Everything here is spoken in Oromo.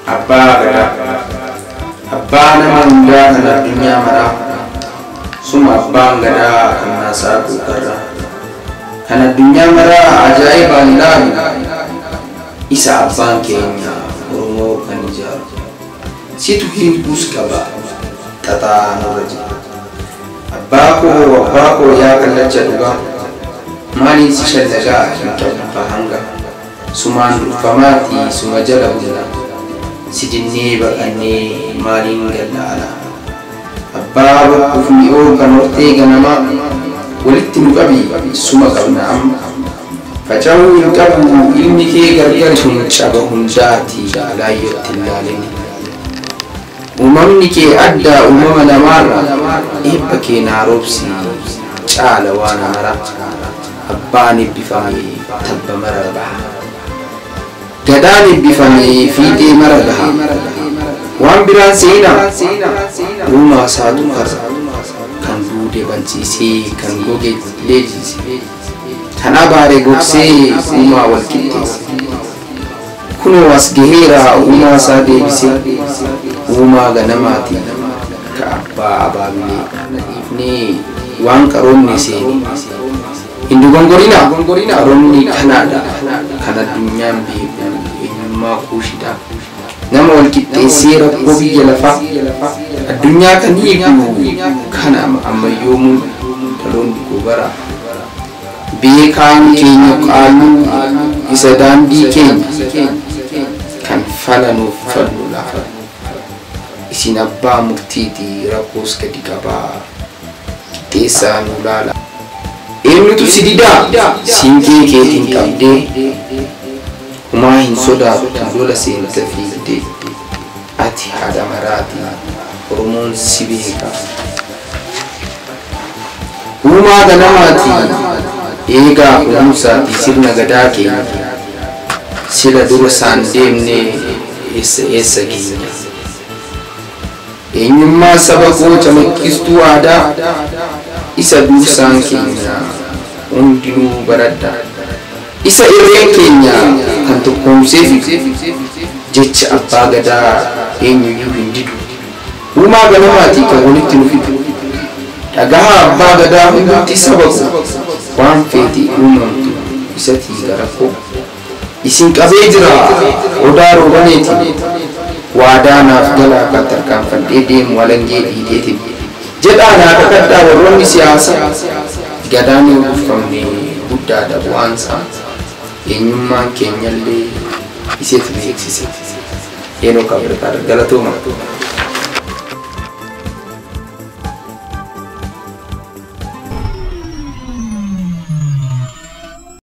Abbaa gadaa abbaa nama hundaa kan addunyaa maraa suma abbaan gadaa kan naasaa guutarraa kan addunyaa maraa ajaa'ibaan ilaalu isa abbaan keenya Oromoo kan ijaaru situ hiikuus qaba xaxaa nurra jira abbaa koo yaa kallacha dhugaa maaliin si shallagaa hin qabba hanga sumaan dhufamaati suma jala hunda sidinee baqannee maaliin gallaala abbaa bakkuuf mi'oo kan hortee ganamaa walitti nu qabi suma qabna amma faca'uu hin qabu ilmi kee gargar sun caba hundaati laayyootti ilaaleni uumamni kee addaa uumama namaarra eebba kee naa roobsi caala waan haaraa abbaan eebbifamee tabba mara baha gadaan eebbifamee fiixee mara gaha waan biraan seenaa uumaa isaatu karra kan duude bansiisee kan goge leejjise kan abaare gogsee uumaa wal qixxeesse kunoo as gaheera uumaa isaa deebisee uumaa ganamaati ka abbaa abaabilee dhiifnee waan qaroomne seeni hin dogongorina qaroomni kanaadha kan addunyaan beeku eenyummaa kuushidha nama wal qixxeessee rakkoo biyya lafaa addunyaa kan hiiku kana ammayyoomuu dhaloonni gobara beekaan keenya qaaluu isa daandii keenya kan falanuuf fallu lafa isin abbaa murtiiti rakkoos gadi qabaa qixxeessaa nu laala eenyutu si didaa siinqee keetiin qabdee humaa hin sodaatu lola seenta fiigdee ati haadha maraati Oromoon si beeka uumaa ganamaati eegaa kunuunsaati sirna gadaa keenya sila dura isaan deemnee eessa geenya eenyummaa saba koo calaqqistuu aadaa isa dursaan keenya hundinuu baradha isa irreen keenya kan tokkoomseef jecha abbaa gadaa eenyuyyuu hin didu uumaa ganamaati kan walitti nu fidu dhagaha abbaa gadaa hundumti saba koo waan feeti uumamtu isatii gara koo isin qabee jira odaa roobaneeti waadaa naaf galaa kan tarkaanfadhee deemu walangee dhiideetiin jedhaa naa kakadhaa warroonni siyaasaa gadaan hin uffamne guddaadha bu'aansaa eenyummaan keenyallee iseetu beeksise eenoo kabirtaa galatooma